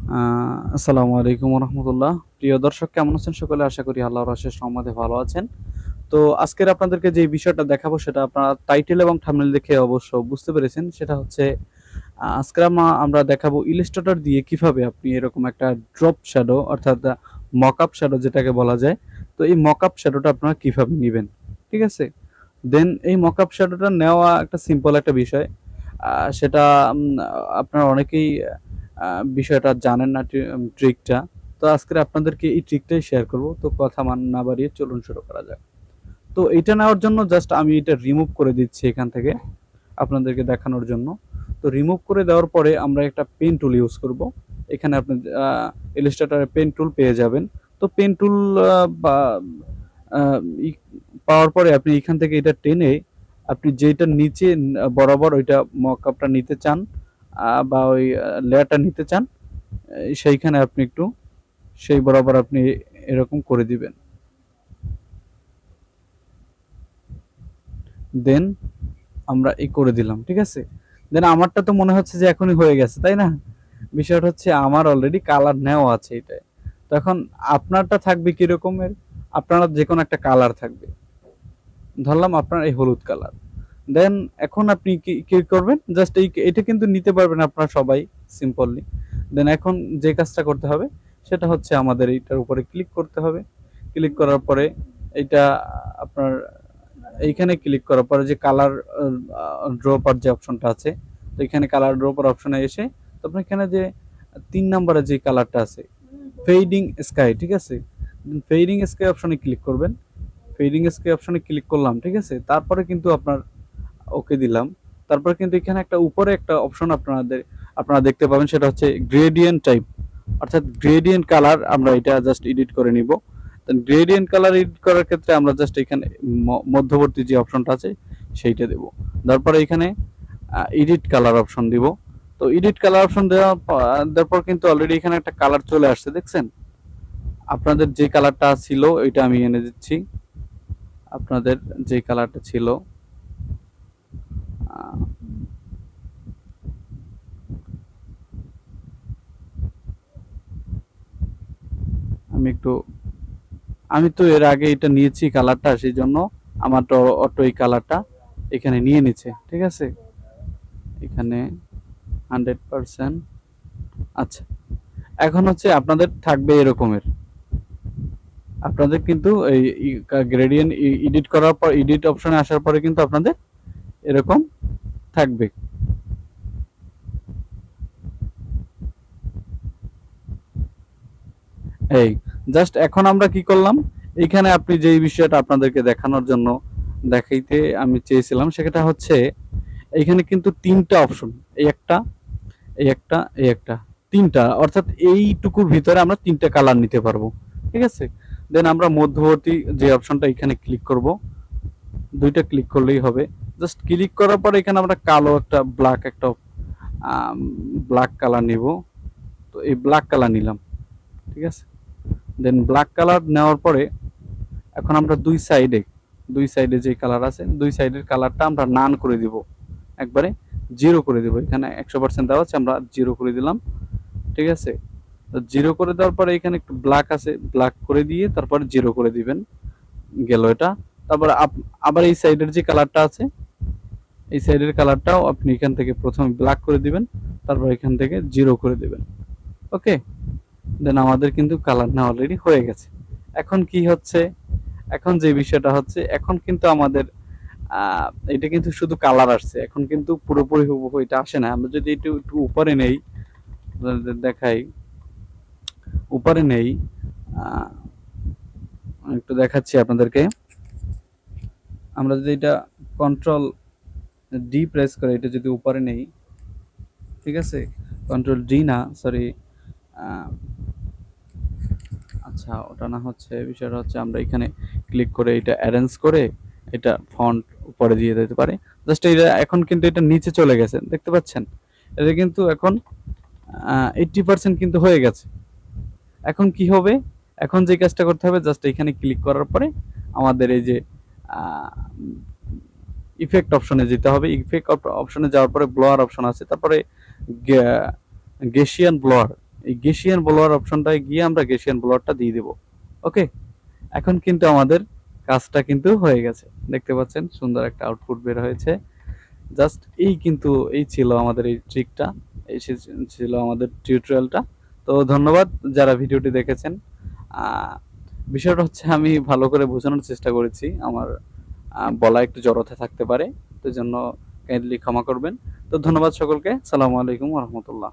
আসসালামু আলাইকুম রহমতুল্লাহ। প্রিয় দর্শক, কেমন আছেন সকলে? আশা করি আল্লাহর অশেষ রহমতে ভালো আছেন। তো আজকের আপনাদেরকে যে বিষয়টা দেখাবো সেটা আপনারা টাইটেল এবং থাম্বনেল দেখে অবশ্য বুঝতে পেরেছেন। সেটা হচ্ছে আজকে আমরা দেখাবো ইলাস্ট্রেটর দিয়ে কিভাবে আপনি এরকম একটা ড্রপ শ্যাডো অর্থাৎ মকআপ শ্যাডো যেটাকে বলা যায়। তো এই মকআপ শ্যাডোটা আপনারা কিভাবে নেবেন, ঠিক আছে? দেন এই মকআপ শ্যাডোটা নেওয়া একটা সিম্পল একটা বিষয়। সেটা আপনারা অনেকেই বিষয়টা জানেন না, ট্রিকটা। তো আজকে আপনাদেরকে এই ট্রিকটাই শেয়ার করব। তো কথা না বাড়িয়ে চলুন শুরু করা যাক। তো এটা নেওয়ার জন্য জাস্ট আমি এটা রিমুভ করে দিচ্ছি এখান থেকে আপনাদেরকে দেখানোর জন্য। তো রিমুভ করে দেওয়ার পরে আমরা একটা পেন টুল ইউজ করব। এখানে আপনি ইলাস্ট্রেটরে পেন টুল পেয়ে যাবেন। তো পেন টুল বা আহ, ই- পাওয়ার পরে আপনি এখান থেকে এটা টেনে আপনি যেটা নিচে বরাবর ওইটা মকআপটা নিতে চান বা ওই লেয়ারটা নিতে চান, সেইখানে আপনি একটু সেই বরাবর আপনি এরকম করে দিবেন। দেন আমরা এই করে দিলাম, ঠিক আছে? দেন আমারটা তো মনে হচ্ছে যে এখনই হয়ে গেছে, তাই না? বিষয়টা হচ্ছে আমার অলরেডি কালার নেওয়া আছে এটায়। তো এখন আপনারটা থাকবে কি রকমের? আপনার যে কোনো একটা কালার থাকবে। ধরলাম আপনার এই হলুদ কালার। দেন এখন আপনি কি কি করবেন? জাস্ট এটা কিন্তু নিতে পারবেন আপনারা সবাই সিম্পলি। দেন এখন যে কাজটা করতে হবে সেটা হচ্ছে আমাদের এইটার উপরে ক্লিক করতে হবে। ক্লিক করার পরে এইটা আপনার এইখানে ক্লিক করার পরে যে কালার ড্রপার যে অপশনটা আছে, তো এখানে কালার ড্রপার অপশনে এসে তারপর এখানে যে ৩ নম্বরে যে কালারটা আছে ফেডিং স্কাই, ঠিক আছে? ফেডিং স্কাই অপশনে ক্লিক করবেন। ফেডিং স্কাই অপশনে ক্লিক করলাম, ঠিক আছে? তারপরে কিন্তু আপনার ওকে দিলাম। তারপর কিন্তু এখানে একটা উপরে একটা অপশন আপনারা দেখতে পাবেন, সেটা হচ্ছে গ্রেডিয়েন্ট টাইপ অর্থাৎ গ্রেডিয়েন্ট কালার। আমরা এটা জাস্ট এডিট করে নিব। গ্রেডিয়েন্ট কালার এডিট করার ক্ষেত্রে আমরা জাস্ট এখানে মধ্যবর্তী যে অপশনটা আছে সেইটা দেব। তারপরে এখানে এডিট কালার অপশন দিব। তো এডিট কালার অপশন দেওয়ার পর কিন্তু অলরেডি এখানে একটা কালার চলে আসছে, দেখছেন? আপনাদের যে কালারটা ছিল ওইটা আমি এনে দিচ্ছি। আপনাদের যে কালারটা ছিল আহ, আমি তো এর আগে এটা নিয়েছি কালারটা, সেই জন্য আমার তো অটো এই কালারটা এখানে নিয়ে নিচ্ছে, ঠিক আছে? এখানে 100%। আচ্ছা, এখন হচ্ছে আপনাদের থাকবে এরকমের। আপনাদের কিন্তু এই গ্রেডিয়েন্ট এডিট করার পর এডিট অপশনে আসার পরে কিন্তু আপনাদের এরকম থাকবে। এই জাস্ট এখন আমরা কি করলাম, এইখানে আপনি যেই বিষয়টা আপনাদেরকে দেখানোর জন্য দেখাইতে আমি চেয়েছিলাম সেটা হচ্ছে এইখানে কিন্তু ৩টা অপশন, এই একটা, এই একটা, এই একটা, ৩টা, অর্থাৎ এইটুকুর ভিতরে আমরা ৩টা কালার নিতে পারবো, ঠিক আছে? দেন আমরা মধ্যবর্তী যে অপশনটা এখানে ক্লিক করব, ২টা ক্লিক করলেই হবে। জাস্ট ক্লিক করার পরে এখানে আমরা কালো একটা ব্ল্যাক একটা ব্ল্যাক কালার নিব। তো এই ব্ল্যাক কালার নিলাম, ঠিক আছে? দেন ব্ল্যাক কালার নেওয়ার পরে এখন আমরা দুই সাইডে যে কালার আছে দুই সাইডের কালারটা আমরা নান করে দিব, একবারে জিরো করে দিব। এখানে 100% দেওয়া আছে, আমরা জিরো করে দিলাম, ঠিক আছে? তো জিরো করে দেওয়ার পরে এখানে একটু ব্ল্যাক আছে, ব্ল্যাক করে দিয়ে তারপরে জিরো করে দিবেন, গেল এটা। তারপরে আবার এই সাইডের যে কালারটা আছে এই সাইডের কালারটাও আপনি এখান থেকে প্রথমে ব্ল্যাক করে দিবেন, তারপর এখান থেকে জিরো করে দিবেন। ওকে, দেন আমাদের কিন্তু কালার না অলরেডি হয়ে গেছে। এখন কি হচ্ছে, এখন যে বিষয়টা হচ্ছে এখন কিন্তু আমাদের এটা কিন্তু শুধু কালার আসছে, এখন কিন্তু পুরোপুরি হুবহু এটা আসে না। আমরা যদি একটু একটু উপরে নেই, দেখাই, উপরে নেই, আহ, একটু দেখাচ্ছি আপনাদেরকে। আমরা যদি এটা কন্ট্রোল ডি প্রেস করে এটা যদি উপরে নেই, ঠিক আছে? কন্ট্রোল ডি না, সরি, আচ্ছা ওটা না, হচ্ছে বিষয়টা হচ্ছে আমরা এখানে ক্লিক করে এটা অ্যারেঞ্জ করে এটা ফন্ট উপরে দিয়ে দিতে পারে। জাস্ট এটা এখন কিন্তু এটা নিচে চলে গেছে, দেখতে পাচ্ছেন? এটা কিন্তু এখন 80% কিন্তু হয়ে গেছে। এখন কি হবে? এখন যে কাজটা করতে হবে জাস্ট এখানে ক্লিক করার পরে আমাদের এই যে ইফেক্ট অপশনে যেতে হবে। ইফেক্ট অপশনে যাওয়ার পরে ব্লোয়ার অপশন আছে, তারপরে গেশিয়ান ব্লোয়ার, এই গেসিয়ান ব্লোয়ার অপশনটায় গিয়ে আমরা গেসিয়ান ব্লোয়ারটা দিয়ে দেব। ওকে, এখন কিন্তু আমাদের কাজটা কিন্তু হয়ে গেছে। দেখতে পাচ্ছেন সুন্দর একটা আউটপুট বের হয়েছে। জাস্ট এই ছিল আমাদের এই ট্রিকটা, এই ছিল আমাদের টিউটোরিয়ালটা। তো ধন্যবাদ যারা ভিডিওটি দেখেছেন। বিষয়টা হচ্ছে আমি ভালো করে বোঝানোর চেষ্টা করেছি, আমার বলা একটু জড়তা থাকতে পারে, তো জন্য কাইন্ডলি ক্ষমা করবেন। তো ধন্যবাদ সকলকে, সালামু আলাইকুম রহমতুল্লাহ।